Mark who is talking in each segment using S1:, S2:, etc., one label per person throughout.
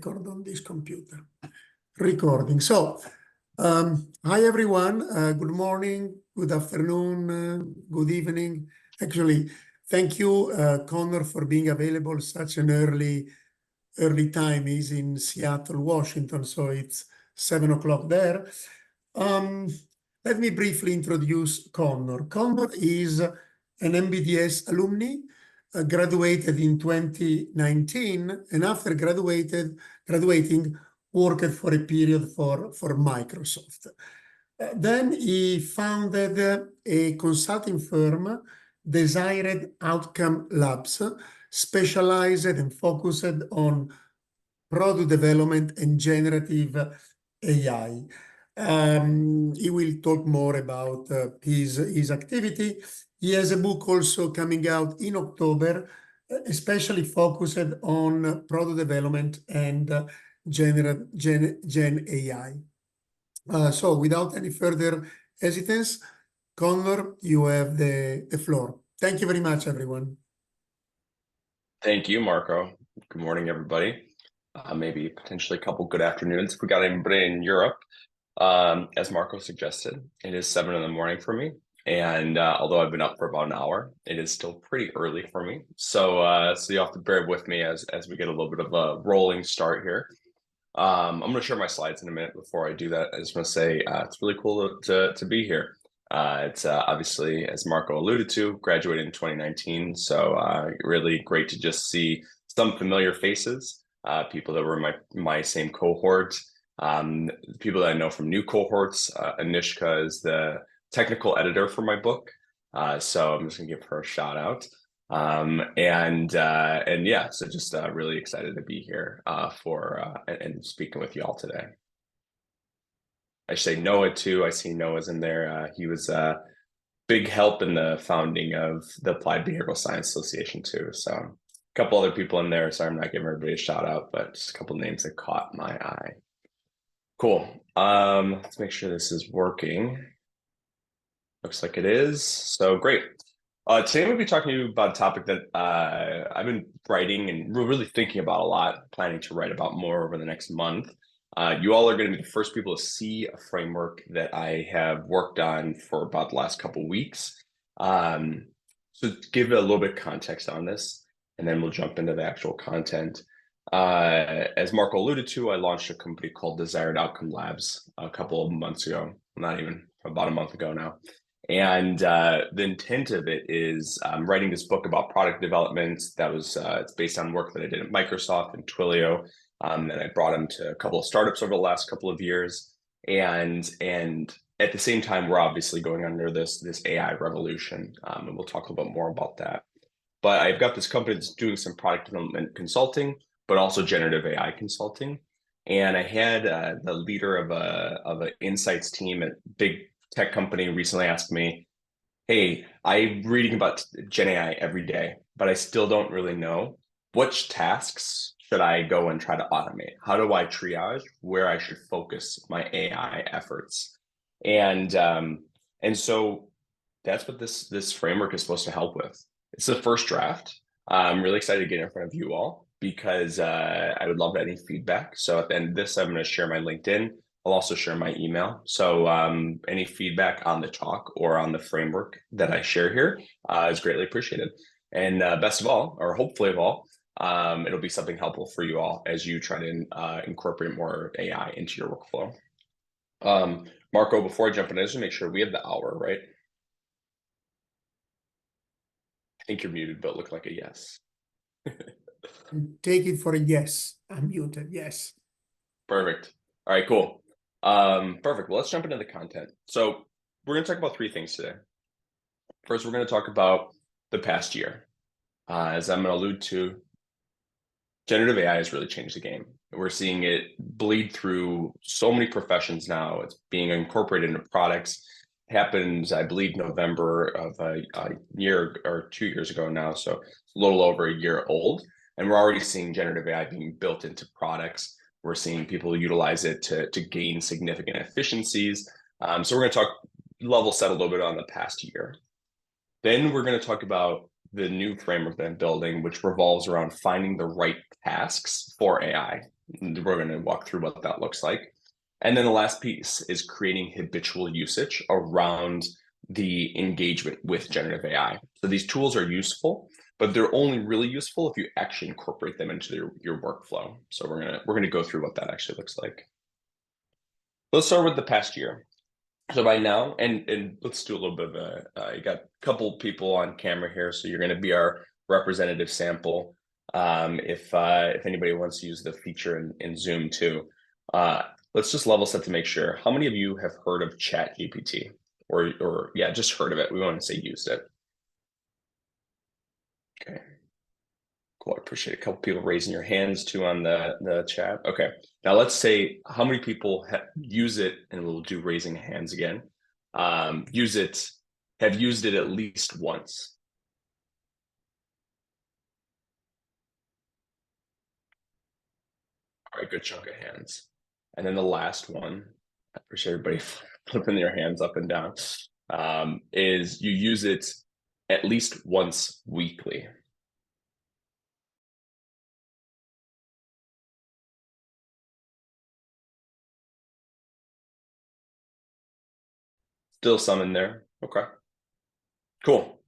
S1: record on this computer. Recording. So, hi everyone. Good morning, good afternoon, good evening. Actually, thank you, Conor, for being available such an early time. He's in Seattle, Washington, so it's 7 o'clock there. Let me briefly introduce Conor. Conor is an MBDS alumni, graduated in 2019, and after graduating, worked for a period for Microsoft. Then he founded a consulting firm, Desired Outcome Labs, specialized and focused on product development and generative AI. He will talk more about his activity. He has a book also coming out in October, especially focused on product development and Gen AI. So without any further hesitance, Conor, you have the floor. Thank you very much, everyone.
S2: Thank you, Marco. Good morning, everybody. Maybe potentially a couple good afternoons if we got anybody in Europe. As Marco suggested, it is 7 in the morning for me. And although I've been up for about an hour, it is still pretty early for me. So you have to bear with me as we get a little bit of a rolling start here. I'm going to share my slides in a minute. Before I do that, I just want to say it's really cool to be here. It's obviously, as Marco alluded to, graduated in 2019. So really great to just see some familiar faces, people that were in my same cohort, people that I know from new cohorts. Anishka is the technical editor for my book. So I'm just going to give her a shout out. And yeah, so just really excited to be here and speaking with you all today. I say Noah too. I see Noah's in there. He was a big help in the founding of the Applied Behavioral Science Association too. So a couple other people in there. Sorry, I'm not giving everybody a shout out, but just a couple names that caught my eye. Cool. Let's make sure this is working. Looks like it is. So great. Today we'll be talking to you about a topic that I've been writing and really thinking about a lot, planning to write about more over the next month. You all are going to be the first people to see a framework that I have worked on for about the last couple of weeks. So to give a little bit of context on this, and then we'll jump into the actual content. As Marco alluded to, I launched a company called Desired Outcome Labs a couple of months ago, not even about a month ago now. And the intent of it is writing this book about product development that was it's based on work that I did at Microsoft and Twilio. And I brought them to a couple of startups over the last couple of years. And at the same time, we're obviously going under this AI revolution. And we'll talk a little bit more about that. But I've got this company that's doing some product development consulting, but also generative AI consulting. And I had the leader of an insights team at big tech company recently asked me, hey, I'm reading about GenAI every day, but I still don't really know which tasks should I go and try to automate? How do I triage where I should focus my AI efforts? And so that's what this framework is supposed to help with. It's the first draft. I'm really excited to get in front of you all because I would love any feedback. So at the end of this, I'm going to share my LinkedIn. I'll also share my email. So any feedback on the talk or on the framework that I share here is greatly appreciated. And best of all, or hopefully of all, it'll be something helpful for you all as you try to incorporate more AI into your workflow. Marco, before I jump in, I just want to make sure we have the hour, right? I think you're muted, but look like a yes.
S1: Take it for a yes. I'm muted, yes.
S2: Perfect. All right, cool. Perfect. Well, let's jump into the content. So we're going to talk about 3 things today. First, we're going to talk about the past year. As I'm going to allude to, generative AI has really changed the game. We're seeing it bleed through so many professions now. It's being incorporated into products. It happened, I believe, November of a year or 2 years ago now. So it's a little over a year old. And we're already seeing generative AI being built into products. We're seeing people utilize it to gain significant efficiencies. So we're going to level set a little bit on the past year. Then we're going to talk about the new framework that I'm building, which revolves around finding the right tasks for AI. And we're going to walk through what that looks like. And then the last piece is creating habitual usage around the engagement with generative AI. So these tools are useful, but they're only really useful if you actually incorporate them into your workflow. So we're gonna go through what that actually looks like. Let's start with the past year. So by now, and let's do a little bit of a, you got a couple people on camera here, so you're going to be our representative sample. If anybody wants to use the feature in Zoom too, let's just level set to make sure. How many of you have heard of ChatGPT, or yeah, just heard of it? We want to say used it. Okay, cool. I appreciate a couple people raising your hands too on the chat. Okay, now let's say how many people use it, and we'll do raising hands again. Have used it at least once. All right, good chunk of hands. And then the last one, I appreciate everybody flipping their hands up and down, is you use it at least once weekly. Still some in there. Okay, cool.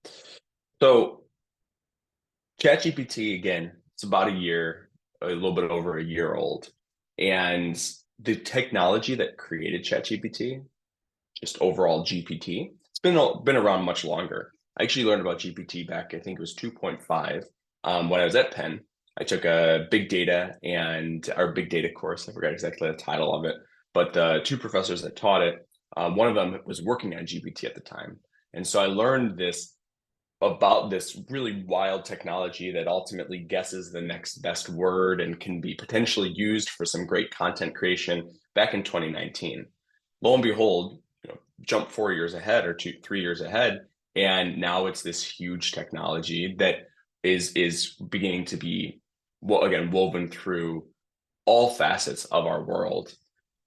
S2: So ChatGPT, again, it's about a little bit over a year old. And the technology that created ChatGPT, just overall GPT, it's been around much longer. I actually learned about GPT back, I think it was 2.5. When I was at Penn, I took a big data course. I forgot exactly the title of it, but the two professors that taught it, one of them was working on GPT at the time. And so I learned about this really wild technology that ultimately guesses the next best word and can be potentially used for some great content creation back in 2019. Lo and behold, jump 4 years ahead or 3 years ahead, and now it's this huge technology that is beginning to be, well, again, woven through all facets of our world.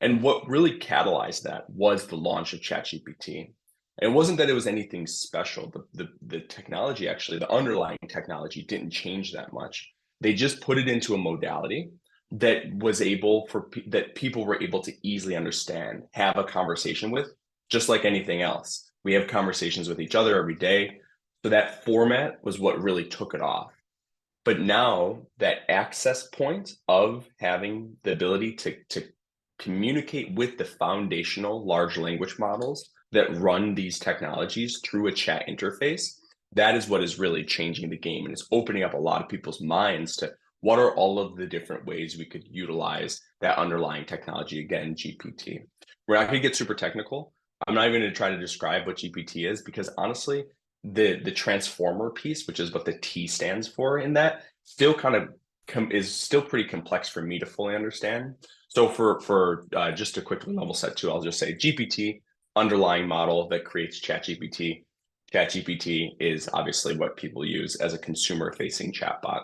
S2: And what really catalyzed that was the launch of ChatGPT. And it wasn't that it was anything special. The technology, actually, the underlying technology didn't change that much. They just put it into a modality that was that people were able to easily understand, have a conversation with, just like anything else. We have conversations with each other every day. So that format was what really took it off. But now that access point of having the ability to communicate with the foundational large language models that run these technologies through a chat interface, that is what is really changing the game and is opening up a lot of people's minds to what are all of the different ways we could utilize that underlying technology, again, GPT. We're not going to get super technical. I'm not even going to try to describe what GPT is, because honestly, the transformer piece, which is what the T stands for in that, still kind of is still pretty complex for me to fully understand. So for just to quickly level set too, I'll just say GPT, underlying model that creates ChatGPT. ChatGPT is obviously what people use as a consumer-facing chatbot.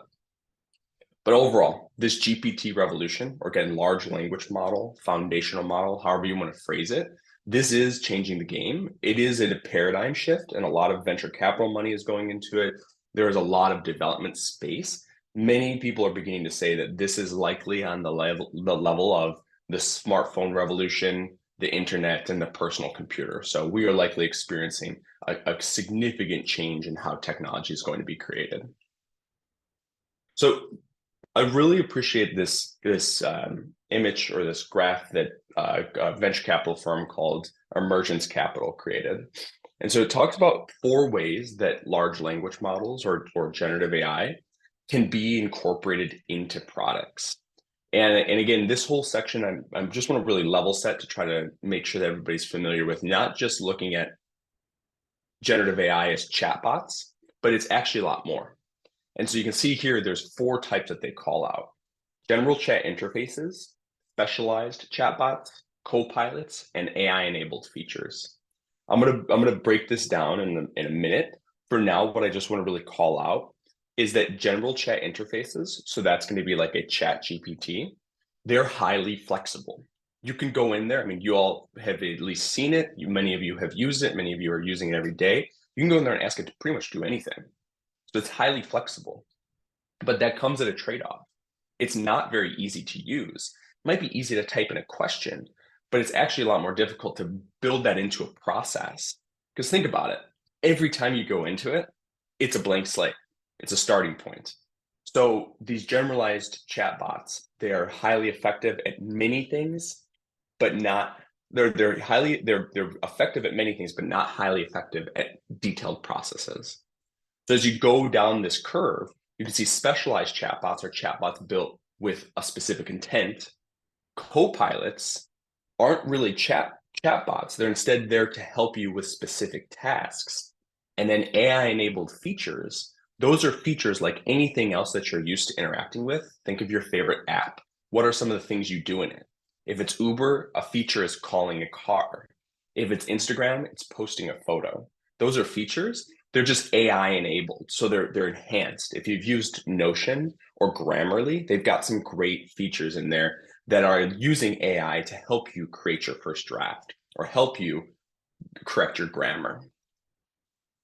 S2: But overall, this GPT revolution, or again, large language model, foundational model, however you want to phrase it, this is changing the game. It is a paradigm shift, and a lot of venture capital money is going into it. There is a lot of development space. Many people are beginning to say that this is likely on the level of the smartphone revolution, the internet, and the personal computer. So we are likely experiencing a significant change in how technology is going to be created. So I really appreciate this image or this graph that a venture capital firm called Emergence Capital created. And so it talks about 4 ways that large language models or generative AI can be incorporated into products. And again, this whole section, I just want to really level set to try to make sure that everybody's familiar with not just looking at generative AI as chatbots, but it's actually a lot more. And so you can see here, there's 4 types that they call out: general chat interfaces, specialized chatbots, co-pilots, and AI-enabled features. I'm gonna break this down in a minute. For now, what I just want to really call out is that general chat interfaces, so that's going to be like a chat GPT, they're highly flexible. You can go in there. I mean, you all have at least seen it. Many of you have used it. Many of you are using it every day. You can go in there and ask it to pretty much do anything. So it's highly flexible, but that comes at a trade-off. It's not very easy to use. It might be easy to type in a question, but it's actually a lot more difficult to build that into a process. Because think about it, every time you go into it, it's a blank slate. It's a starting point. So these generalized chatbots, they are highly effective at many things, but not they're effective at many things, but not highly effective at detailed processes. So as you go down this curve, you can see specialized chatbots are chatbots built with a specific intent. Copilots aren't really chatbots. They're instead there to help you with specific tasks. And then AI-enabled features, those are features like anything else that you're used to interacting with. Think of your favorite app. What are some of the things you do in it? If it's Uber, a feature is calling a car. If it's Instagram, it's posting a photo. Those are features. They're just AI enabled, so they're enhanced. If you've used Notion or Grammarly, they've got some great features in there that are using AI to help you create your first draft or help you correct your grammar.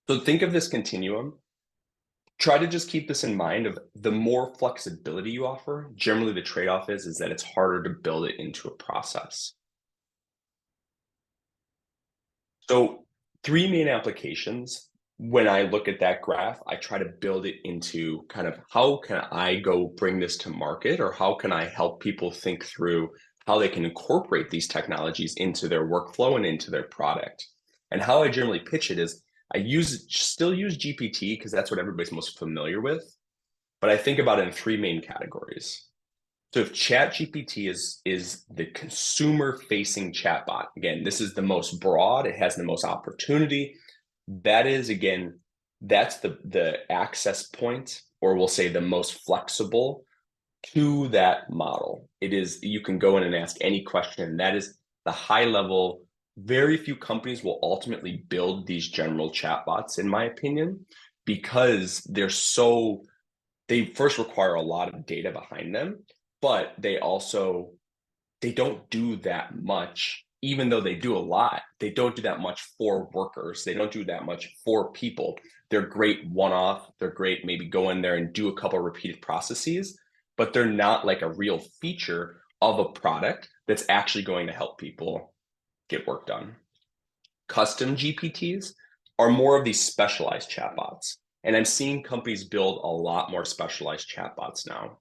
S2: So think of this continuum. Try to just keep this in mind of the more flexibility you offer, generally the trade-off is that it's harder to build it into a process. So 3 main applications. When I look at that graph, I try to build it into kind of how can I go bring this to market, or how can I help people think through how they can incorporate these technologies into their workflow and into their product. And how I generally pitch it is I still use GPT because that's what everybody's most familiar with, but I think about it in 3 main categories. So if ChatGPT is the consumer-facing chatbot, again, this is the most broad, it has the most opportunity. That is, again, that's the access point, or we'll say the most flexible to that model. It is, you can go in and ask any question. That is the high level. Very few companies will ultimately build these general chatbots, in my opinion, because they first require a lot of data behind them, but they don't do that much. Even though they do a lot, they don't do that much for workers. They don't do that much for people. They're great one-off. They're great, maybe go in there and do a couple of repeated processes, but they're not like a real feature of a product that's actually going to help people get work done. Custom GPTs are more of these specialized chatbots. And I'm seeing companies build a lot more specialized chatbots now.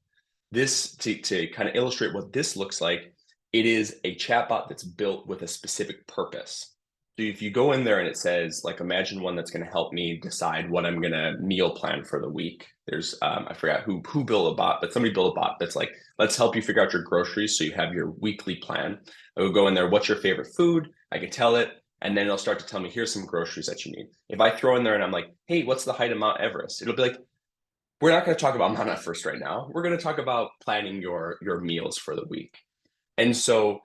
S2: This, to kind of illustrate what this looks like, it is a chatbot that's built with a specific purpose. So if you go in there and it says, like, imagine one that's going to help me decide what I'm going to meal plan for the week. There's, I forgot who built a bot, but somebody built a bot that's like, let's help you figure out your groceries so you have your weekly plan. I would go in there, what's your favorite food? I could tell it, and then it'll start to tell me, here's some groceries that you need. If I throw in there and I'm like, hey, what's the height of Mount Everest? It'll be like, we're not going to talk about Mount Everest right now. We're going to talk about planning your meals for the week. And so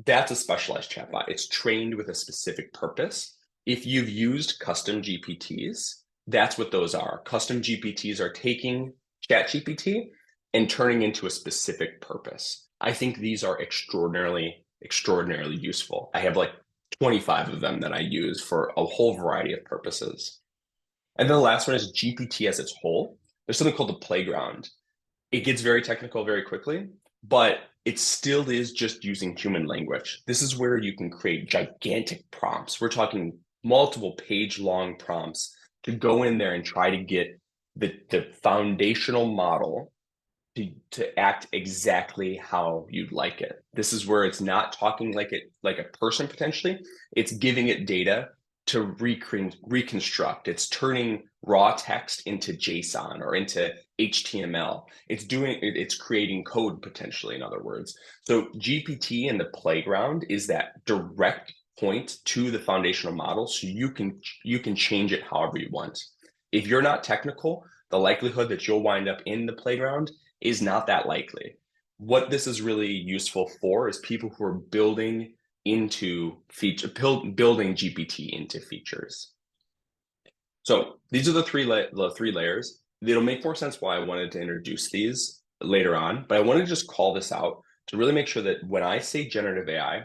S2: that's a specialized chatbot. It's trained with a specific purpose. If you've used custom GPTs, that's what those are. Custom GPTs are taking ChatGPT and turning into a specific purpose. I think these are extraordinarily, extraordinarily useful. I have like 25 of them that I use for a whole variety of purposes. And then the last one is GPT as its whole. There's something called the playground. It gets very technical very quickly, but it still is just using human language. This is where you can create gigantic prompts. We're talking multiple page-long prompts to go in there and try to get the foundational model to act exactly how you'd like it. This is where it's not talking like a person potentially. It's giving it data to reconstruct. It's turning raw text into JSON or into HTML. It's creating code potentially, in other words. So GPT in the playground is that direct point to the foundational model, so you can change it however you want. If you're not technical, the likelihood that you'll wind up in the playground is not that likely. What this is really useful for is people who are building GPT into features. So these are the three layers. It'll make more sense why I wanted to introduce these later on, but I want to just call this out to really make sure that when I say generative AI,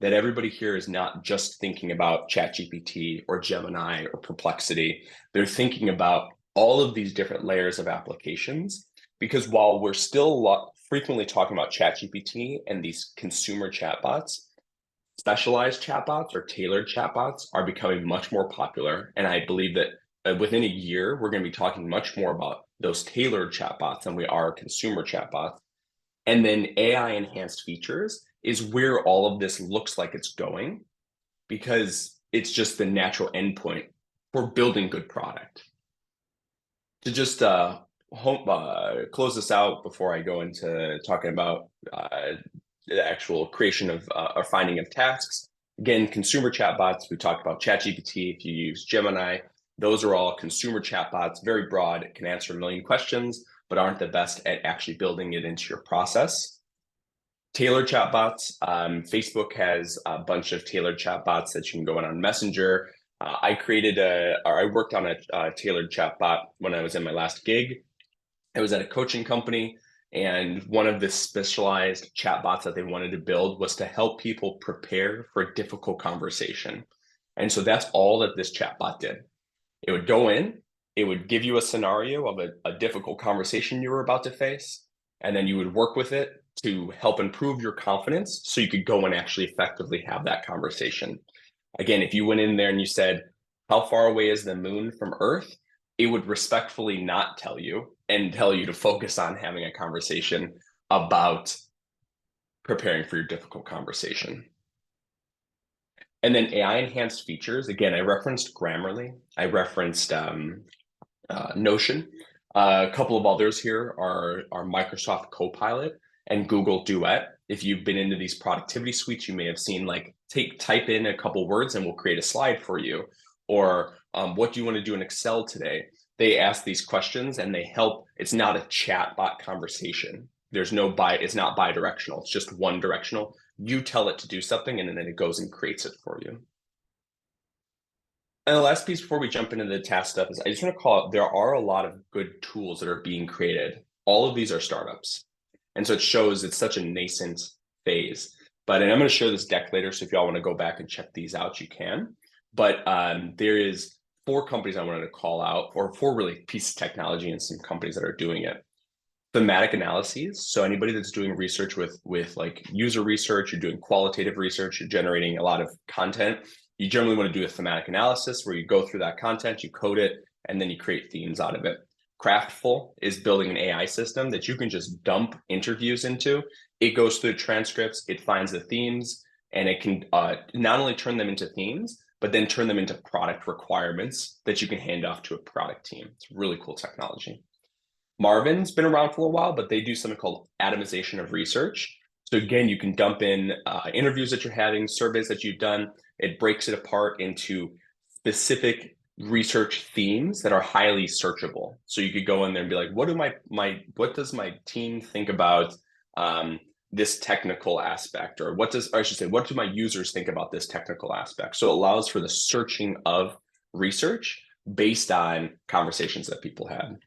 S2: that everybody here is not just thinking about ChatGPT or Gemini or Perplexity. They're thinking about all of these different layers of applications, because while we're still frequently talking about ChatGPT and these consumer chatbots, specialized chatbots or tailored chatbots are becoming much more popular. And I believe that within a year, we're going to be talking much more about those tailored chatbots than we are consumer chatbots. And then AI enhanced features is where all of this looks like it's going, because it's just the natural endpoint for building good product. To just close this out before I go into talking about the actual creation of or finding of tasks. Again, consumer chatbots, we talked about ChatGPT. If you use Gemini, those are all consumer chatbots, very broad, can answer a million questions, but aren't the best at actually building it into your process. Tailored chatbots, Facebook has a bunch of tailored chatbots that you can go in on Messenger. I worked on a tailored chatbot when I was in my last gig. I was at a coaching company, and one of the specialized chatbots that they wanted to build was to help people prepare for a difficult conversation. And so that's all that this chatbot did. It would go in, it would give you a scenario of a difficult conversation you were about to face, and then you would work with it to help improve your confidence so you could go and actually effectively have that conversation. Again, if you went in there and you said, how far away is the moon from Earth? It would respectfully not tell you and tell you to focus on having a conversation about preparing for your difficult conversation. And then AI enhanced features. Again, I referenced Grammarly. I referenced Notion. A couple of others here are Microsoft Copilot and Google Duet. If you've been into these productivity suites, you may have seen like type in a couple words and we'll create a slide for you. Or what do you want to do in Excel today? They ask these questions and they help. It's not a chatbot conversation. It's not bi-directional. It's just one directional. You tell it to do something and then it goes and creates it for you. And the last piece before we jump into the task stuff is I just want to call out, there are a lot of good tools that are being created. All of these are startups. And so it shows it's such a nascent phase. And I'm going to show this deck later, so if y'all want to go back and check these out, you can. But there is 4 companies I wanted to call out, or 4 really pieces of technology and some companies that are doing it. Thematic analyses. So anybody that's doing research with like user research, you're doing qualitative research, you're generating a lot of content, you generally want to do a thematic analysis where you go through that content, you code it, and then you create themes out of it. Craftful is building an AI system that you can just dump interviews into. It goes through the transcripts, it finds the themes, and it can not only turn them into themes, but then turn them into product requirements that you can hand off to a product team. It's really cool technology. Marvin's been around for a while, but they do something called atomization of research. So again, you can dump in interviews that you're having, surveys that you've done. It breaks it apart into specific research themes that are highly searchable. So you could go in there and be like, what does my team think about this technical aspect? Or what do my users think about this technical aspect? So it allows for the searching of research based on conversations that people had.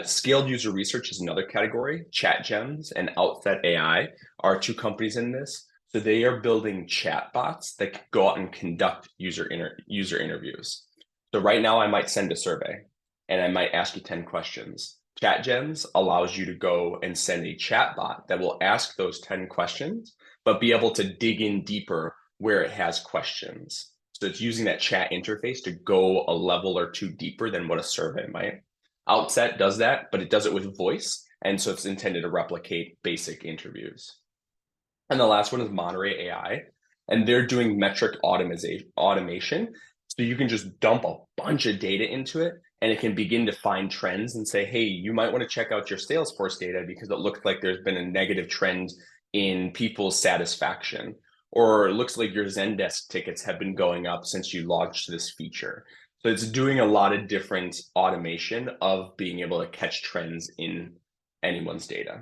S2: Scaled user research is another category. ChatGems and Outset AI are 2 companies in this. So they are building chatbots that can go out and conduct user interviews. So right now I might send a survey and I might ask you 10 questions. ChatGems allows you to go and send a chatbot that will ask those 10 questions, but be able to dig in deeper where it has questions. So it's using that chat interface to go a level or 2 deeper than what a survey might. Outset does that, but it does it with voice. And so it's intended to replicate basic interviews. And the last one is Monterey AI. And they're doing metric automation. So you can just dump a bunch of data into it and it can begin to find trends and say, hey, you might want to check out your Salesforce data because it looks like there's been a negative trend in people's satisfaction. Or it looks like your Zendesk tickets have been going up since you launched this feature. So it's doing a lot of different automation of being able to catch trends in anyone's data.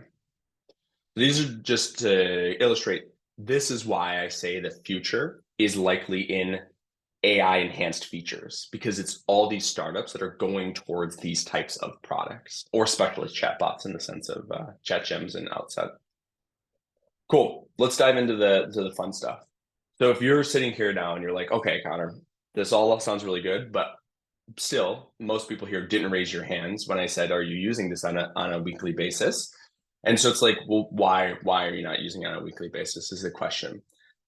S2: These are just to illustrate, this is why I say the future is likely in AI enhanced features, because it's all these startups that are going towards these types of products, or specialist chatbots in the sense of ChatGems and Outset. Cool. Let's dive into the fun stuff. So if you're sitting here now and you're like, okay, Connor, this all sounds really good, but still, most people here didn't raise your hands when I said, are you using this on a weekly basis? And so it's like, well, why are you not using it on a weekly basis is the question.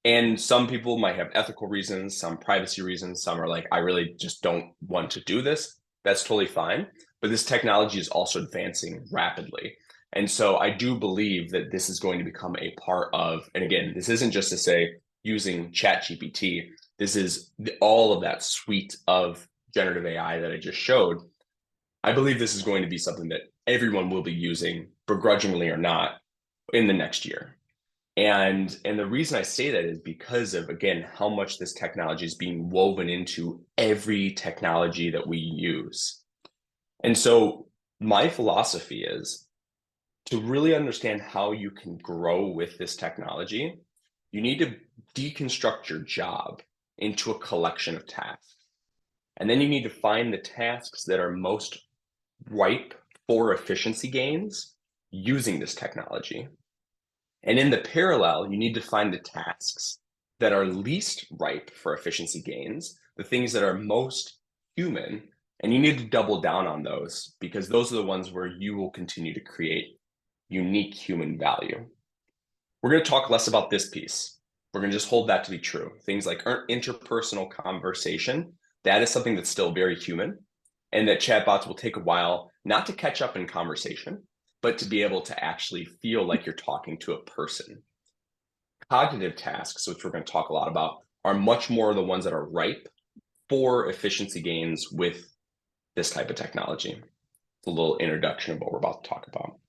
S2: And some people might have ethical reasons, some privacy reasons, some are like, I really just don't want to do this. That's totally fine. But this technology is also advancing rapidly. And so I do believe that this is going to become a part of, and again, this isn't just to say using ChatGPT, this is all of that suite of generative AI that I just showed. I believe this is going to be something that everyone will be using, begrudgingly or not, in the next year. And the reason I say that is because of, again, how much this technology is being woven into every technology that we use. And so my philosophy is to really understand how you can grow with this technology, you need to deconstruct your job into a collection of tasks. And then you need to find the tasks that are most ripe for efficiency gains using this technology. And in the parallel, you need to find the tasks that are least ripe for efficiency gains, the things that are most human, and you need to double down on those because those are the ones where you will continue to create unique human value. We're going to talk less about this piece. We're going to just hold that to be true. Things like interpersonal conversation, that is something that's still very human, and that chatbots will take a while not to catch up in conversation, but to be able to actually feel like you're talking to a person. Cognitive tasks, which we're going to talk a lot about, are much more the ones that are ripe for efficiency gains with this type of technology. It's a little introduction of what we're about to talk about.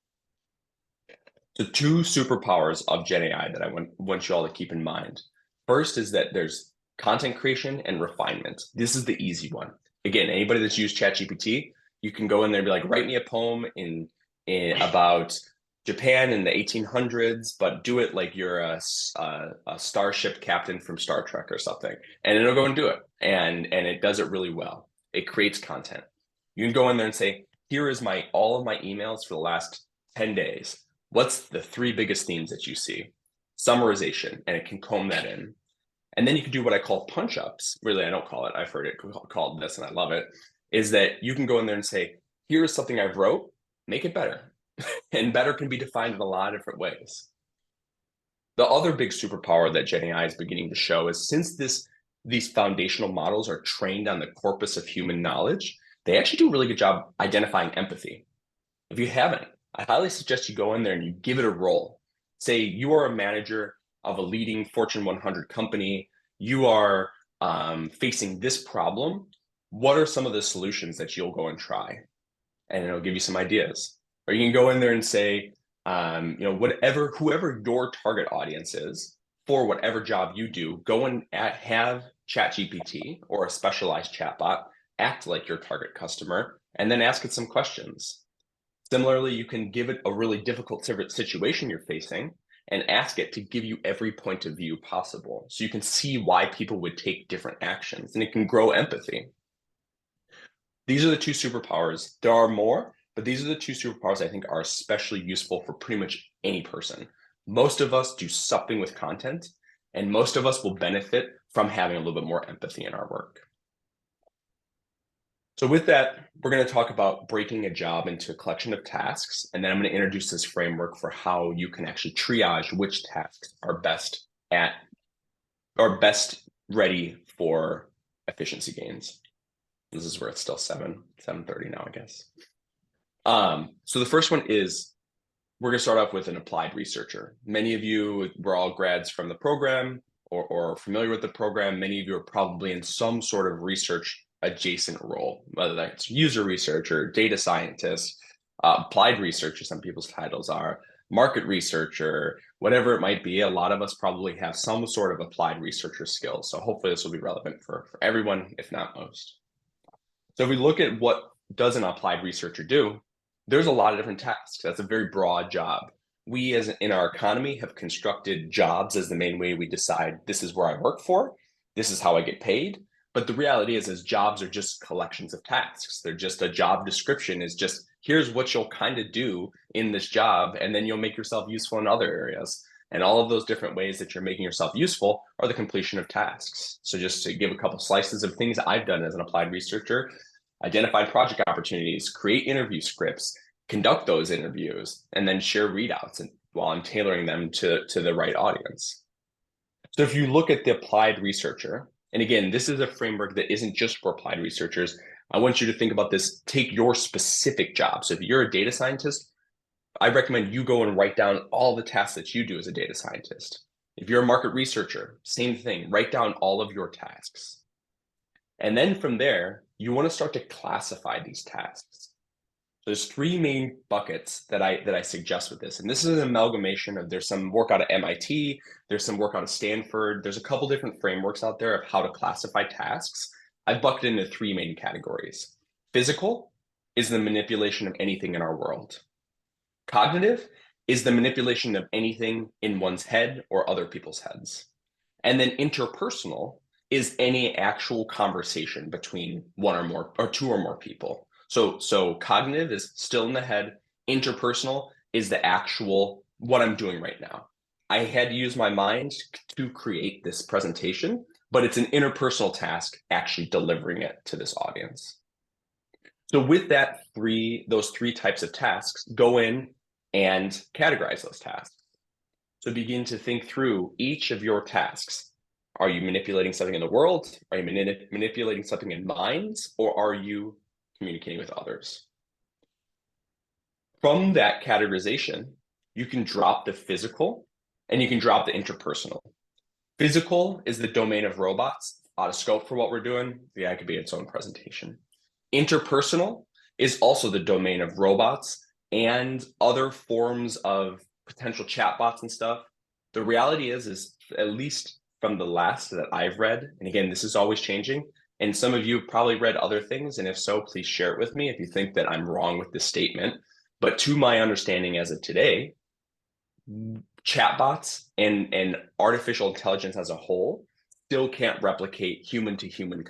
S2: So two superpowers of GenAI that I want you all to keep in mind. First is that there's content creation and refinement. This is the easy one. Again, anybody that's used ChatGPT, you can go in there and be like, write me a poem in about Japan in the 1800s, but do it like you're a starship captain from Star Trek or something, and it'll go and do it, and it does it really well. It creates content. You can go in there and say, here is all of my emails for the last 10 days. What's the 3 biggest themes that you see? Summarization, and it can comb that in. And then you can do what I call punch-ups. Really, I don't call it. I've heard it called this, and I love it. Is that you can go in there and say, here is something I've wrote, make it better. And better can be defined in a lot of different ways. The other big superpower that GenAI is beginning to show is since these foundational models are trained on the corpus of human knowledge, they actually do a really good job identifying empathy. If you haven't, I highly suggest you go in there and you give it a role. Say you are a manager of a leading Fortune 100 company. You are facing this problem. What are some of the solutions that you'll go and try? And it'll give you some ideas. Or you can go in there and say, whoever your target audience is for whatever job you do, go and have ChatGPT or a specialized chatbot act like your target customer, and then ask it some questions. Similarly, you can give it a really difficult situation you're facing and ask it to give you every point of view possible. So you can see why people would take different actions, and it can grow empathy. These are the two superpowers. There are more, but these are the two superpowers I think are especially useful for pretty much any person. Most of us do something with content, and most of us will benefit from having a little bit more empathy in our work. So with that, we're going to talk about breaking a job into a collection of tasks, and then I'm going to introduce this framework for how you can actually triage which tasks are best ready for efficiency gains. This is where it's still 7:30 now, I guess. So the first one is we're going to start off with an applied researcher. Many of you were all grads from the program or familiar with the program. Many of you are probably in some sort of research adjacent role, whether that's user researcher, data scientist, applied researcher, some people's titles are, market researcher, whatever it might be. A lot of us probably have some sort of applied researcher skills. So hopefully this will be relevant for everyone, if not most. So if we look at what does an applied researcher do, there's a lot of different tasks. That's a very broad job. We, as in our economy, have constructed jobs as the main way we decide this is where I work for, this is how I get paid. But the reality is jobs are just collections of tasks. They're just a job description is just, here's what you'll kind of do in this job, and then you'll make yourself useful in other areas. And all of those different ways that you're making yourself useful are the completion of tasks. So just to give a couple slices of things I've done as an applied researcher, identify project opportunities, create interview scripts, conduct those interviews, and then share readouts while I'm tailoring them to the right audience. So if you look at the applied researcher, and again, this is a framework that isn't just for applied researchers. I want you to think about this, take your specific job. So if you're a data scientist, I recommend you go and write down all the tasks that you do as a data scientist. If you're a market researcher, same thing, write down all of your tasks. And then from there, you want to start to classify these tasks. There's three main buckets that I suggest with this. And this is an amalgamation of, there's some work out of MIT, there's some work out of Stanford, there's a couple different frameworks out there of how to classify tasks. I've bucketed into three main categories. Physical is the manipulation of anything in our world. Cognitive is the manipulation of anything in one's head or other people's heads. And then interpersonal is any actual conversation between one or more or two or more people. So cognitive is still in the head. Interpersonal is the actual what I'm doing right now. I had to use my mind to create this presentation, but it's an interpersonal task actually delivering it to this audience. So with that those three types of tasks, go in and categorize those tasks. So begin to think through each of your tasks. Are you manipulating something in the world? Are you manipulating something in minds? Or are you communicating with others? From that categorization, you can drop the physical and you can drop the interpersonal. Physical is the domain of robots, out of scope for what we're doing. Yeah, it could be its own presentation. Interpersonal is also the domain of robots and other forms of potential chatbots and stuff. The reality is at least from the last that I've read, and again, this is always changing, and some of you have probably read other things, and if so, please share it with me if you think that I'm wrong with this statement. But to my understanding as of today, chatbots and artificial intelligence as a whole still can't replicate human-to-human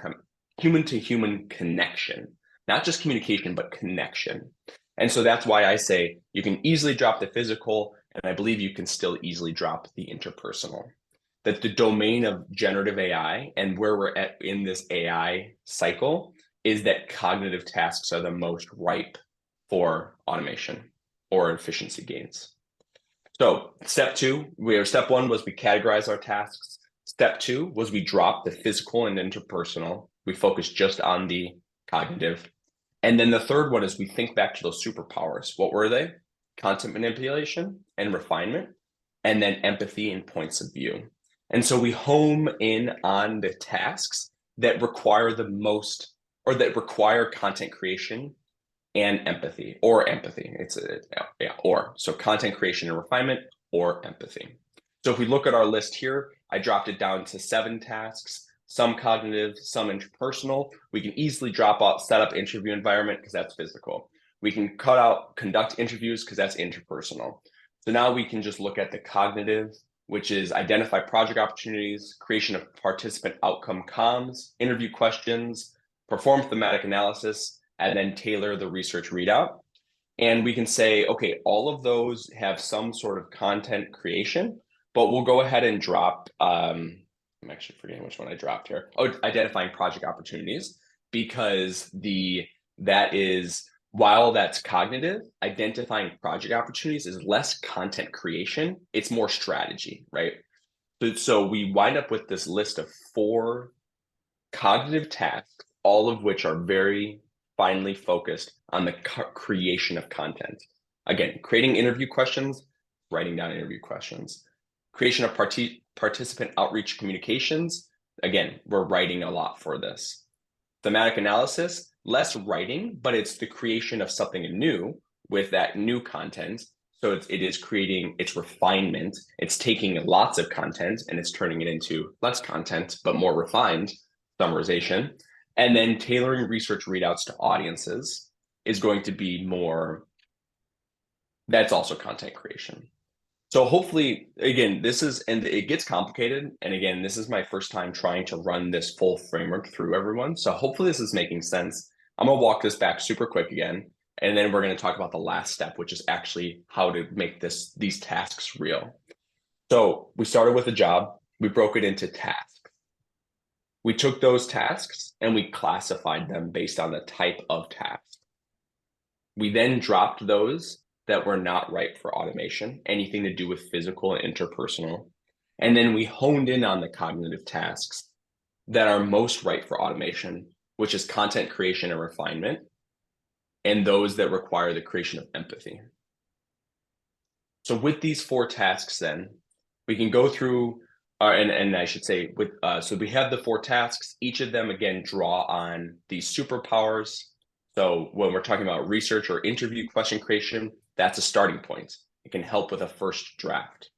S2: connection, not just communication, but connection. And so that's why I say you can easily drop the physical, and I believe you can still easily drop the interpersonal. That the domain of generative AI and where we're at in this AI cycle is that cognitive tasks are the most ripe for automation or efficiency gains. So step one was we categorize our tasks. Step two was we drop the physical and interpersonal. We focus just on the cognitive. And then the third one is we think back to those superpowers. What were they? Content manipulation and refinement, and then empathy and points of view. And so we home in on the tasks that require the most, or that require content creation and empathy, or empathy. So content creation and refinement or empathy. So if we look at our list here, I dropped it down to 7 tasks, some cognitive, some interpersonal. We can easily drop out setup interview environment because that's physical. We can cut out conduct interviews because that's interpersonal. So now we can just look at the cognitive, which is identify project opportunities, creation of participant outcome comms, interview questions, perform thematic analysis, and then tailor the research readout. And we can say, okay, all of those have some sort of content creation, but we'll go ahead and drop, I'm actually forgetting which one I dropped here. Oh, identifying project opportunities, because that is, while that's cognitive, identifying project opportunities is less content creation. It's more strategy, right? So we wind up with this list of 4 cognitive tasks, all of which are very finely focused on the creation of content. Again, creating interview questions, writing down interview questions. Creation of participant outreach communications. Again, we're writing a lot for this. Thematic analysis, less writing, but it's the creation of something new with that new content. So it is creating its refinement. It's taking lots of content and it's turning it into less content, but more refined summarization. And then tailoring research readouts to audiences is going to be more, that's also content creation. So hopefully, again, and it gets complicated. And again, this is my first time trying to run this full framework through everyone. So hopefully this is making sense. I'm gonna walk this back super quick again. And then we're gonna talk about the last step, which is actually how to make these tasks real. So we started with a job, we broke it into tasks. We took those tasks and we classified them based on the type of task. We then dropped those that were not right for automation, anything to do with physical and interpersonal. And then we honed in on the cognitive tasks that are most right for automation, which is content creation and refinement, and those that require the creation of empathy. So with these 4 tasks, then we can go through, and I should say, so we have the 4 tasks. Each of them, again, draw on these superpowers. So when we're talking about research or interview question creation, that's a starting point. It can help with a first draft.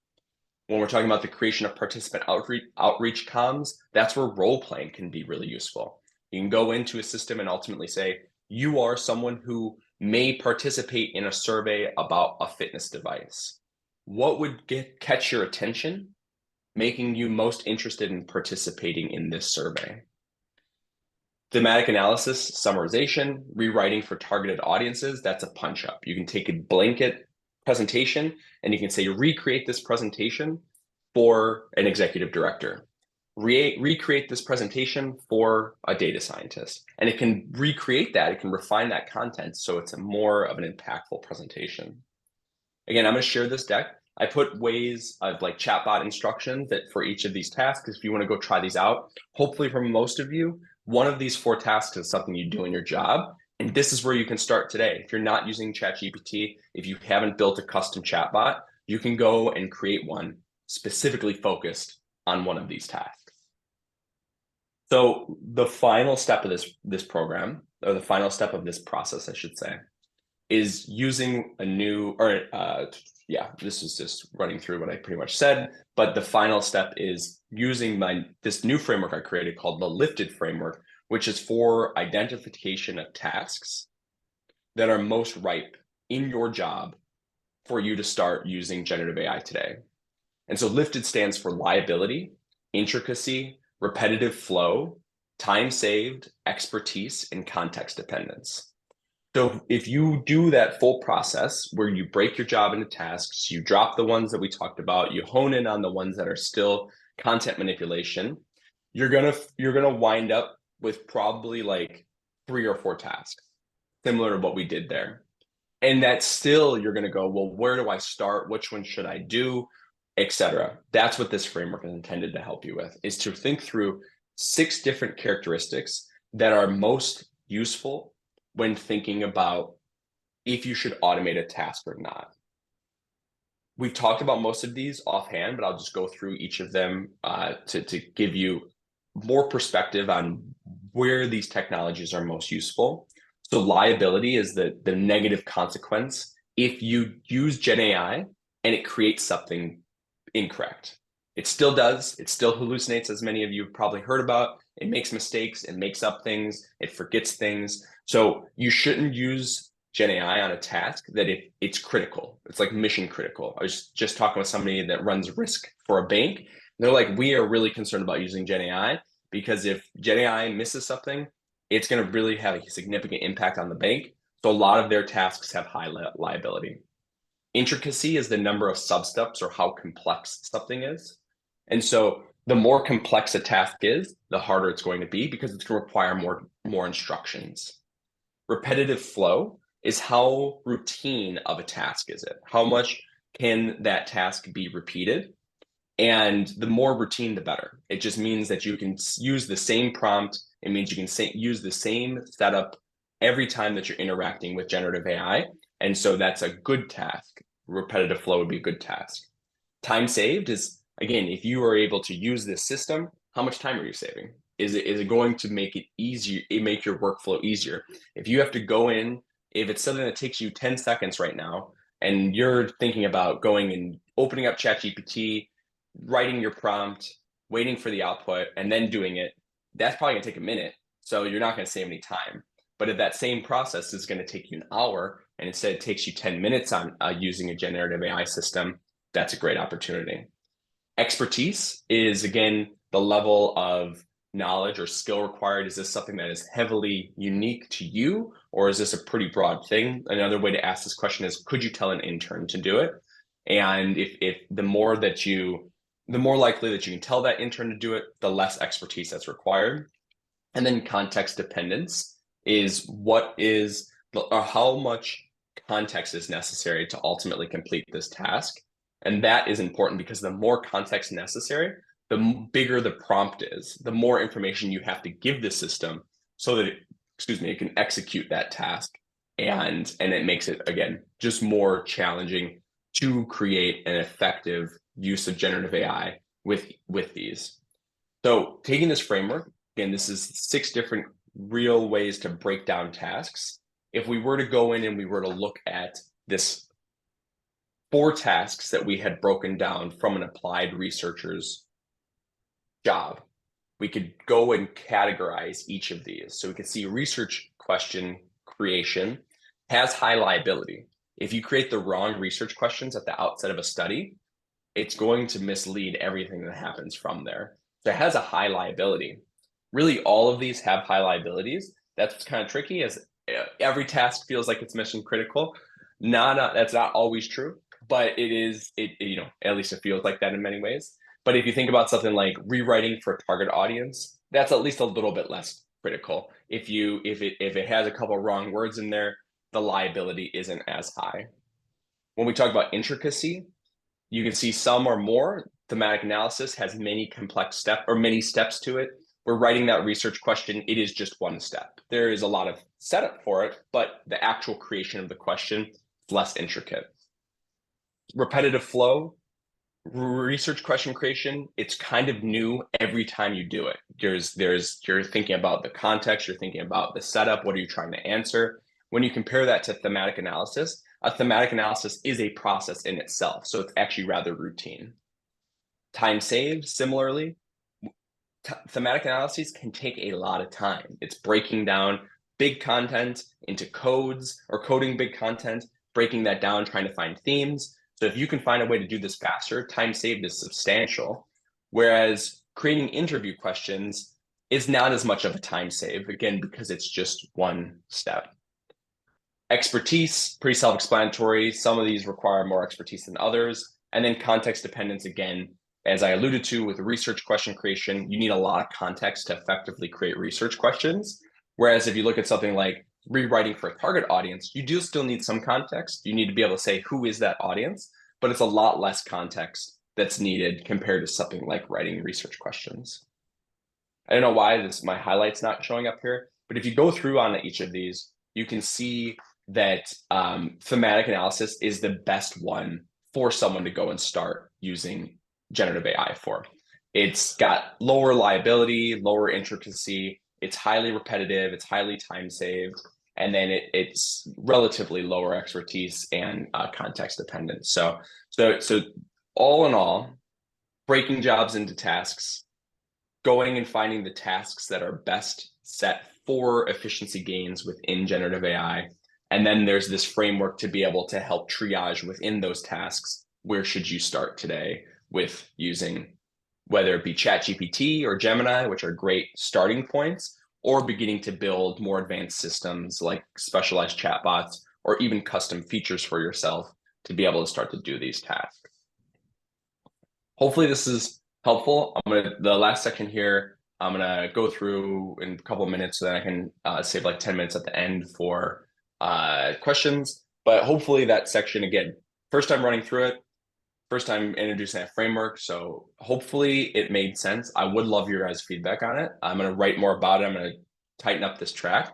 S2: When we're talking about the creation of participant outreach comms, that's where role playing can be really useful. You can go into a system and ultimately say, you are someone who may participate in a survey about a fitness device. What would catch your attention, making you most interested in participating in this survey? Thematic analysis, summarization, rewriting for targeted audiences, that's a punch up. You can take a blanket presentation and you can say, recreate this presentation for an executive director. Recreate this presentation for a data scientist. And it can recreate that, it can refine that content so it's more of an impactful presentation. Again, I'm going to share this deck. I put ways of like chatbot instructions that for each of these tasks, if you want to go try these out. Hopefully for most of you, one of these 4 tasks is something you do in your job. And this is where you can start today. If you're not using ChatGPT, if you haven't built a custom chatbot, you can go and create one specifically focused on one of these tasks. So the final step of this program, or the final step of this process, I should say, is using a new, this is just running through what I pretty much said, but the final step is using this new framework I created called the Lifted framework, which is for identification of tasks that are most ripe in your job for you to start using generative AI today. And so Lifted stands for liability, intricacy, repetitive flow, time saved, expertise, and context dependence. So if you do that full process where you break your job into tasks, you drop the ones that we talked about, you hone in on the ones that are still content manipulation, you're gonna wind up with probably like 3 or 4 tasks, similar to what we did there. And that's still, you're gonna go, well, where do I start? Which one should I do? Etc. That's what this framework is intended to help you with, is to think through 6 different characteristics that are most useful when thinking about if you should automate a task or not. We've talked about most of these offhand, but I'll just go through each of them to give you more perspective on where these technologies are most useful. So liability is the negative consequence if you use GenAI and it creates something incorrect. It still does. It still hallucinates, as many of you have probably heard about. It makes mistakes. It makes up things. It forgets things. So you shouldn't use GenAI on a task that it's critical. It's like mission critical. I was just talking with somebody that runs risk for a bank. They're like, we are really concerned about using GenAI because if GenAI misses something, it's going to really have a significant impact on the bank. So a lot of their tasks have high liability. Intricacy is the number of substeps or how complex something is. And so the more complex a task is, the harder it's going to be because it's going to require more instructions. Repetitive flow is how routine of a task is it? How much can that task be repeated? And the more routine, the better. It just means that you can use the same prompt. It means you can use the same setup every time that you're interacting with generative AI. And so that's a good task. Repetitive flow would be a good task. Time saved is, again, if you are able to use this system, how much time are you saving? Is it going to make it easier, make your workflow easier? If you have to go in, if it's something that takes you 10 seconds right now, and you're thinking about going and opening up ChatGPT, writing your prompt, waiting for the output, and then doing it, that's probably gonna take a minute. So you're not gonna save any time. But if that same process is gonna take you an hour, and instead it takes you 10 minutes on using a generative AI system, that's a great opportunity. Expertise is, again, the level of knowledge or skill required. Is this something that is heavily unique to you, or is this a pretty broad thing? Another way to ask this question is, could you tell an intern to do it? And if the more that you the more likely that you can tell that intern to do it, the less expertise that's required. And then context dependence is or how much context is necessary to ultimately complete this task. And that is important because the more context necessary, the bigger the prompt is, the more information you have to give the system so that it can execute that task. And it makes it, again, just more challenging to create an effective use of generative AI with these. So taking this framework, again, this is 6 different real ways to break down tasks. If we were to go in and we were to look at this 4 tasks that we had broken down from an applied researcher's job, we could go and categorize each of these. So we could see research question creation has high liability. If you create the wrong research questions at the outset of a study, it's going to mislead everything that happens from there. So it has a high liability. Really, all of these have high liabilities. That's kind of tricky, as every task feels like it's mission critical. That's not always true, but it is. At least it feels like that in many ways. But if you think about something like rewriting for a target audience, that's at least a little bit less critical. If it has a couple of wrong words in there, the liability isn't as high. When we talk about intricacy, you can see some or more. Thematic analysis has many steps to it. We're writing that research question, it is just one step. There is a lot of setup for it, but the actual creation of the question is less intricate. Repetitive flow, research question creation, it's kind of new every time you do it. You're thinking about the context, you're thinking about the setup, what are you trying to answer? When you compare that to thematic analysis, a thematic analysis is a process in itself, so it's actually rather routine. Time saved, similarly, thematic analyses can take a lot of time. It's breaking down big content into codes, or coding big content, breaking that down, trying to find themes. So if you can find a way to do this faster, time saved is substantial. Whereas creating interview questions is not as much of a time save, again, because it's just one step. Expertise, pretty self-explanatory. Some of these require more expertise than others. And then context dependence, again, as I alluded to with research question creation, you need a lot of context to effectively create research questions. Whereas if you look at something like rewriting for a target audience, you do still need some context. You need to be able to say, who is that audience? But it's a lot less context that's needed compared to something like writing research questions. I don't know why my highlight's not showing up here, but if you go through on each of these, you can see that thematic analysis is the best one for someone to go and start using generative AI for. It's got lower liability, lower intricacy, it's highly repetitive, it's highly time saved, and then it's relatively lower expertise and context dependent. So all in all, breaking jobs into tasks, going and finding the tasks that are best set for efficiency gains within generative AI. And then there's this framework to be able to help triage within those tasks. Where should you start today with using, whether it be ChatGPT or Gemini, which are great starting points, or beginning to build more advanced systems like specialized chatbots or even custom features for yourself to be able to start to do these tasks. Hopefully this is helpful. The last section here, I'm gonna go through in a couple of minutes so that I can save like 10 minutes at the end for questions. But hopefully that section, again, first time running through it, first time introducing that framework. So hopefully it made sense. I would love your guys' feedback on it. I'm gonna write more about it. I'm gonna tighten up this track.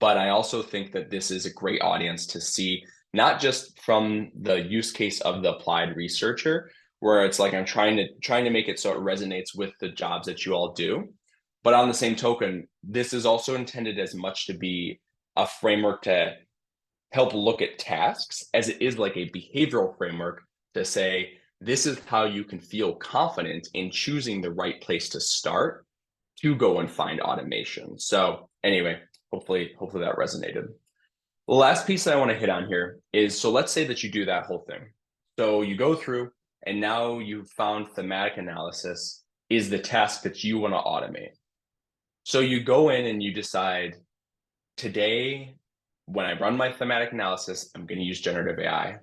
S2: But I also think that this is a great audience to see, not just from the use case of the applied researcher, where it's like I'm trying to make it so it resonates with the jobs that you all do. But on the same token, this is also intended as much to be a framework to help look at tasks as it is like a behavioral framework to say, this is how you can feel confident in choosing the right place to start to go and find automation. So anyway, hopefully that resonated. The last piece that I want to hit on here is, so let's say that you do that whole thing. So you go through and now you've found thematic analysis is the task that you want to automate. So you go in and you decide, today, when I run my thematic analysis, I'm going to use generative AI.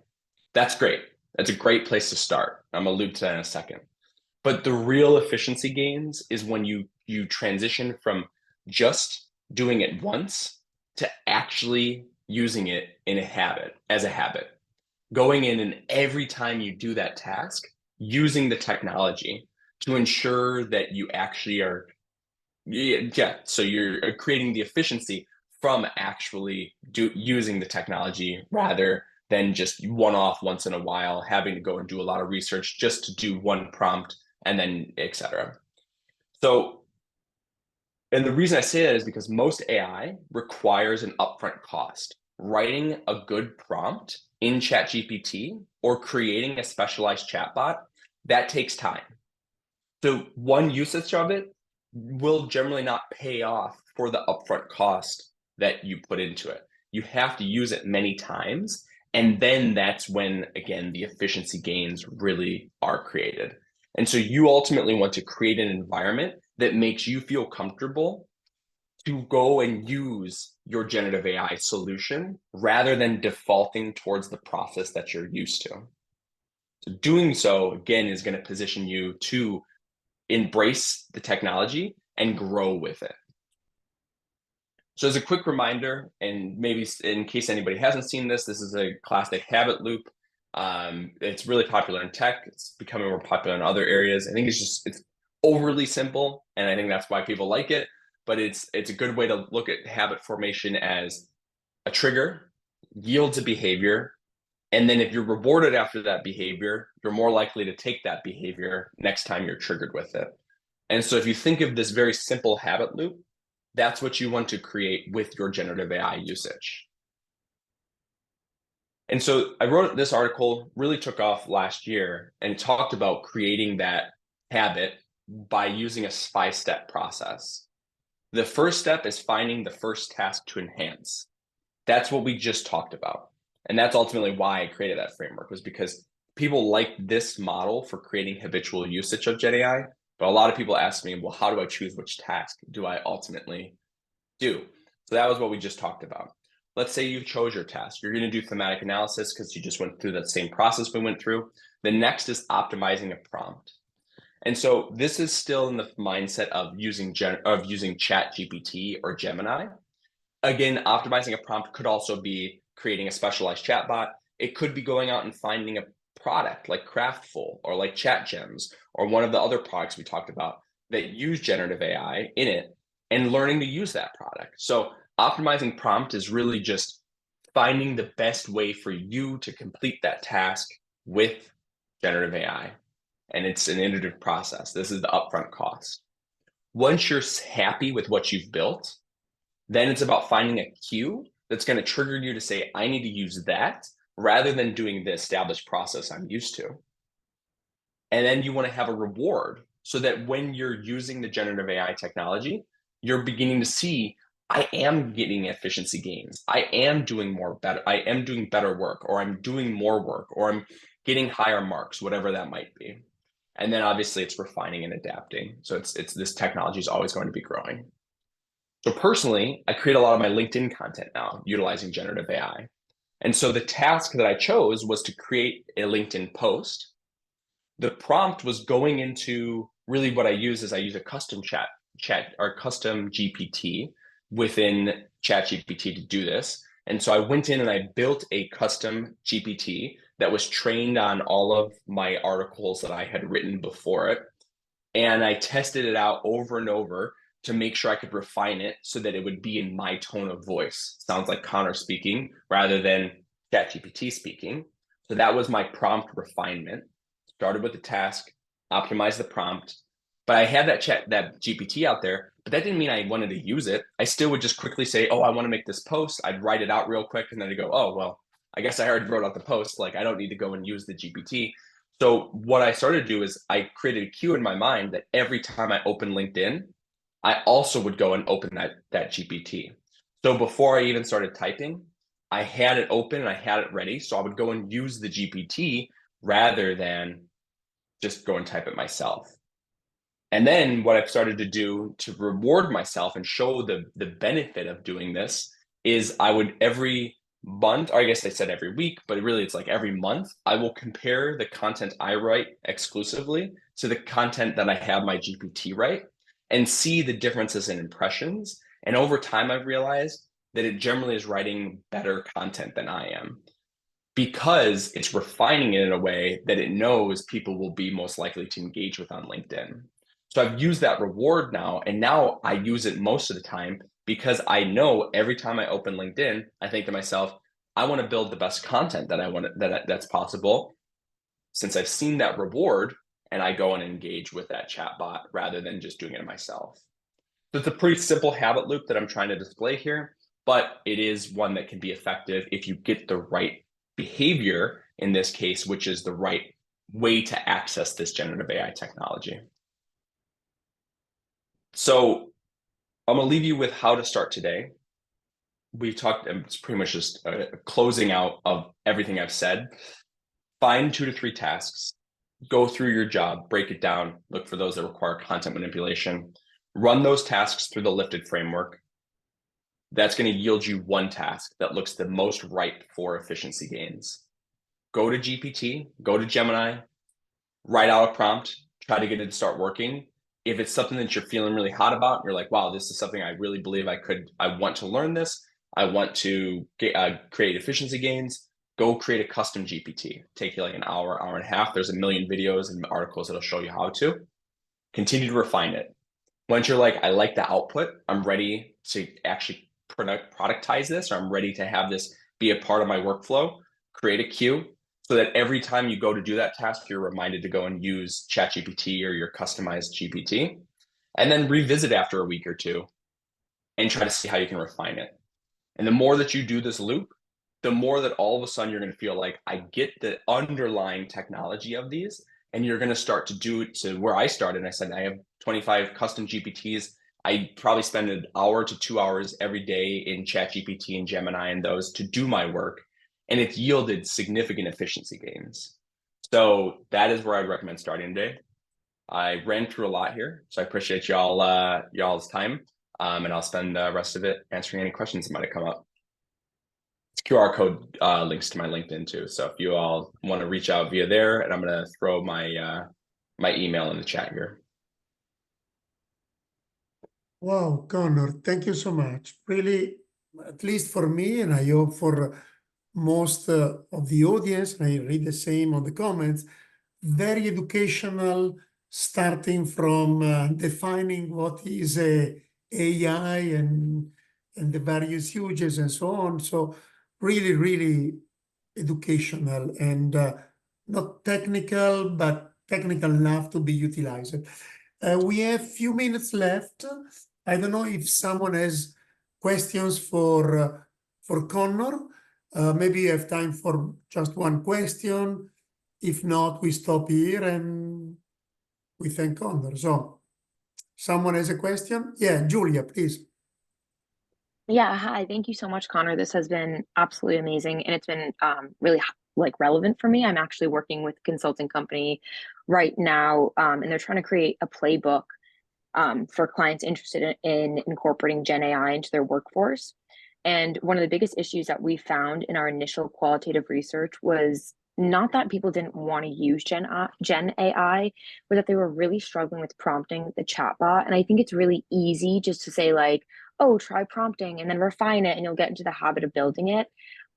S2: That's great. That's a great place to start. I'm going to allude to that in a second. But the real efficiency gains is when you transition from just doing it once to actually using it in a habit, as a habit. Going in and every time you do that task, using the technology to ensure that you actually are, yeah, so you're creating the efficiency from actually using the technology rather than just one-off once in a while, having to go and do a lot of research just to do one prompt and then etc. So, and the reason I say that is because most AI requires an upfront cost. Writing a good prompt in ChatGPT or creating a specialized chatbot, that takes time. So one usage of it will generally not pay off for the upfront cost that you put into it. You have to use it many times, and then that's when, again, the efficiency gains really are created. And so you ultimately want to create an environment that makes you feel comfortable to go and use your generative AI solution rather than defaulting towards the process that you're used to. So doing so, again, is going to position you to embrace the technology and grow with it. So as a quick reminder, and maybe in case anybody hasn't seen this, this is a classic habit loop. It's really popular in tech. It's becoming more popular in other areas. I think it's overly simple, and I think that's why people like it. But it's a good way to look at habit formation as a trigger, yields a behavior, and then if you're rewarded after that behavior, you're more likely to take that behavior next time you're triggered with it. And so if you think of this very simple habit loop, that's what you want to create with your generative AI usage. And so I wrote this article, really took off last year, and talked about creating that habit by using a 5-step process. The first step is finding the first task to enhance. That's what we just talked about. And that's ultimately why I created that framework, was because people like this model for creating habitual usage of GenAI. But a lot of people ask me, well, how do I choose which task do I ultimately do? So that was what we just talked about. Let's say you chose your task. You're going to do thematic analysis because you just went through that same process we went through. The next is optimizing a prompt. And so this is still in the mindset of using ChatGPT or Gemini. Again, optimizing a prompt could also be creating a specialized chatbot. It could be going out and finding a product like Craftful or like ChatGems or one of the other products we talked about that use generative AI in it and learning to use that product. So optimizing prompt is really just finding the best way for you to complete that task with generative AI. And it's an iterative process. This is the upfront cost. Once you're happy with what you've built, then it's about finding a cue that's going to trigger you to say, I need to use that rather than doing the established process I'm used to. And then you want to have a reward so that when you're using the generative AI technology, you're beginning to see, I am getting efficiency gains. I am doing better work, or I'm doing more work, or I'm getting higher marks, whatever that might be. And then obviously it's refining and adapting. So it's this technology is always going to be growing. So personally, I create a lot of my LinkedIn content now utilizing generative AI. And so the task that I chose was to create a LinkedIn post. The prompt was going into really what I use a custom chat or custom GPT within ChatGPT to do this. And so I went in and I built a custom GPT that was trained on all of my articles that I had written before it. And I tested it out over and over to make sure I could refine it so that it would be in my tone of voice. Sounds like Conor speaking rather than ChatGPT speaking. So that was my prompt refinement. Started with the task, optimized the prompt, but I had that GPT out there, but that didn't mean I wanted to use it. I still would just quickly say, oh, I want to make this post. I'd write it out real quick and then I'd go, oh, well, I guess I already wrote out the post. Like I don't need to go and use the GPT. So what I started to do is I created a cue in my mind that every time I open LinkedIn, I also would go and open that GPT. So before I even started typing, I had it open and I had it ready. So I would go and use the GPT rather than just go and type it myself. And then what I've started to do to reward myself and show the benefit of doing this is I would every month, or I guess I said every week, but really it's like every month, I will compare the content I write exclusively to the content that I have my GPT write and see the differences in impressions. And over time, I've realized that it generally is writing better content than I am because it's refining it in a way that it knows people will be most likely to engage with on LinkedIn. So I've used that reward now, and now I use it most of the time because I know every time I open LinkedIn, I think to myself, I want to build the best content that I want that's possible. Since I've seen that reward, and I go and engage with that chatbot rather than just doing it myself. So it's a pretty simple habit loop that I'm trying to display here, but it is one that can be effective if you get the right behavior in this case, which is the right way to access this generative AI technology. So I'm going to leave you with how to start today. We've talked, and it's pretty much just a closing out of everything I've said. Find 2 to 3 tasks, go through your job, break it down, look for those that require content manipulation, run those tasks through the lifted framework. That's going to yield you one task that looks the most ripe for efficiency gains. Go to GPT, go to Gemini, write out a prompt, try to get it to start working. If it's something that you're feeling really hot about, you're like, wow, this is something I really believe I want to learn this. I want to create efficiency gains. Go create a custom GPT. Take you like an hour, hour and a half. There's a million videos and articles that'll show you how to. Continue to refine it. Once you're like, I like the output, I'm ready to actually productize this, or I'm ready to have this be a part of my workflow, create a queue so that every time you go to do that task, you're reminded to go and use ChatGPT or your customized GPT, and then revisit after a week or two and try to see how you can refine it. And the more that you do this loop, the more that all of a sudden you're going to feel like I get the underlying technology of these, and you're going to start to do it to where I started. I said, I have 25 custom GPTs. I probably spend an hour to 2 hours every day in ChatGPT and Gemini and those to do my work. And it's yielded significant efficiency gains. So that is where I'd recommend starting today. I ran through a lot here, so I appreciate y'all's time. And I'll spend the rest of it answering any questions that might have come up. It's QR code links to my LinkedIn too. So if you all want to reach out via there, and I'm going to throw my my email in the chat here.
S1: Wow, Conor, thank you so much. Really, at least for me, and I hope for most of the audience, and I read the same on the comments, very educational, starting from defining what is a AI and the various uses and so on. So really, really educational and not technical, but technical enough to be utilized. We have few minutes left. I don't know if someone has questions for Conor. Maybe you have time for just one question. If not, we stop here and we thank Conor. So, someone has a question? Yeah, Julia, please.
S3: Yeah, hi. Thank you so much, Connor. This has been absolutely amazing, and it's been really like relevant for me. I'm actually working with a consulting company right now, and they're trying to create a playbook for clients interested in incorporating Gen AI into their workforce. And one of the biggest issues that we found in our initial qualitative research was not that people didn't want to use Gen AI, but that they were really struggling with prompting the chatbot. And I think it's really easy just to say like, oh, try prompting and then refine it and you'll get into the habit of building it.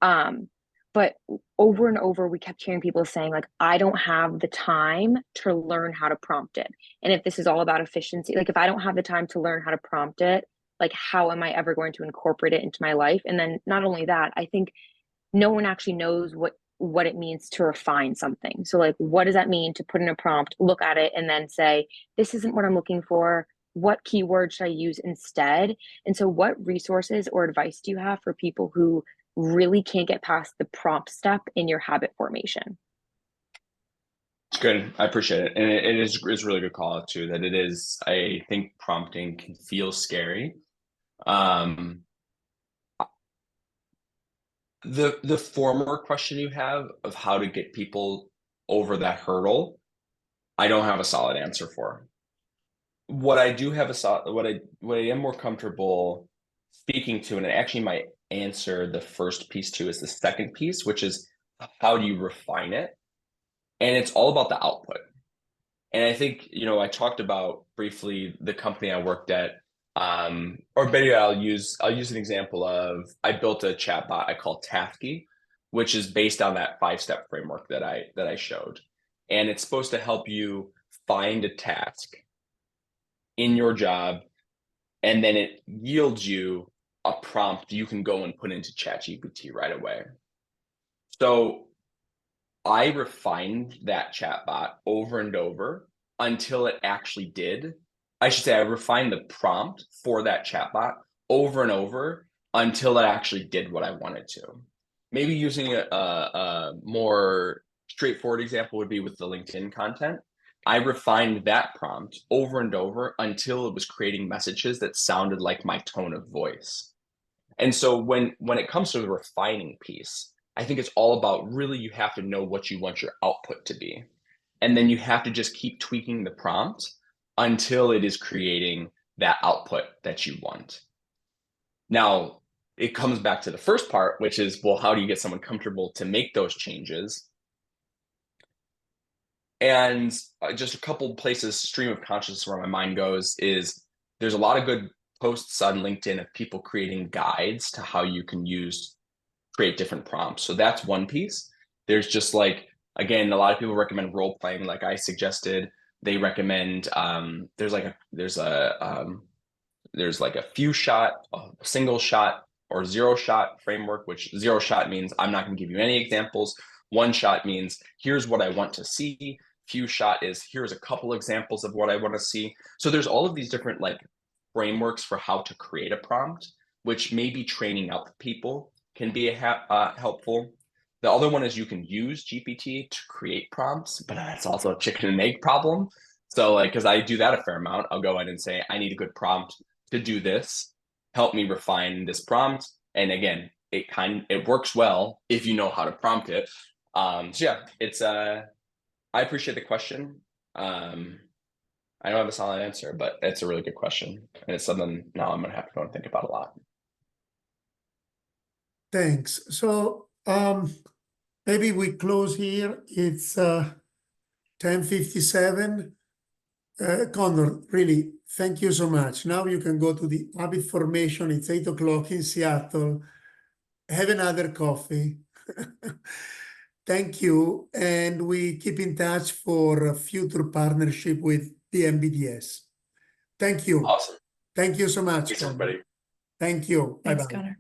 S3: But over and over, we kept hearing people saying like, I don't have the time to learn how to prompt it. And if this is all about efficiency, like if I don't have the time to learn how to prompt it, like how am I ever going to incorporate it into my life? And then not only that, I think no one actually knows what it means to refine something. So like, what does that mean to put in a prompt, look at it, and then say, this isn't what I'm looking for. What keyword should I use instead? And so what resources or advice do you have for people who really can't get past the prompt step in your habit formation?
S2: It's good. I appreciate it. And it is really good call out too, that it is, I think prompting can feel scary. The former question you have of how to get people over that hurdle, I don't have a solid answer for. What I do have what I am more comfortable speaking to, and I actually might answer the first piece too, is the second piece, which is how do you refine it? And it's all about the output. And I think, I talked about briefly the company I worked at, or maybe I'll use an example of, I built a chatbot I call Tafky, which is based on that 5-step framework that I showed. And it's supposed to help you find a task in your job, and then it yields you a prompt you can go and put into ChatGPT right away. So I refined that chatbot over and over until it actually did. I should say I refined the prompt for that chatbot over and over until it actually did what I wanted to. Maybe using a more straightforward example would be with the LinkedIn content. I refined that prompt over and over until it was creating messages that sounded like my tone of voice. And so when it comes to the refining piece, I think it's all about, really, you have to know what you want your output to be. And then you have to just keep tweaking the prompt until it is creating that output that you want. Now, it comes back to the first part, which is, well, how do you get someone comfortable to make those changes? And just a couple places, stream of consciousness where my mind goes is, there's a lot of good posts on LinkedIn of people creating guides to how you can create different prompts. So that's one piece. There's just again, a lot of people recommend role playing, like I suggested. They recommend there's a few shot, a single shot, or 0-shot framework, which 0-shot means I'm not going to give you any examples. 1-shot means here's what I want to see. Few shot is here's a couple examples of what I want to see. So there's all of these different frameworks for how to create a prompt, which maybe training up people can be helpful. The other one is you can use GPT to create prompts, but that's also a chicken and egg problem. So because I do that a fair amount, I'll go in and say, I need a good prompt to do this. Help me refine this prompt. And again, it works well if you know how to prompt it. So yeah, it's I appreciate the question. I don't have a solid answer, but it's a really good question. And it's something now I'm gonna have to go and think about a lot.
S1: Thanks. So maybe we close here. It's 10:57. Conor, really, thank you so much. Now you can go to the habit formation. It's 8 o'clock in Seattle. Have another coffee. Thank you. And we keep in touch for a future partnership with the MBDS. Thank you.
S2: Awesome.
S1: Thank you so much.
S2: Thanks,
S1: Conor.
S2: everybody.
S1: Thank you.
S4: Thanks,
S1: Bye-bye.
S4: Connor.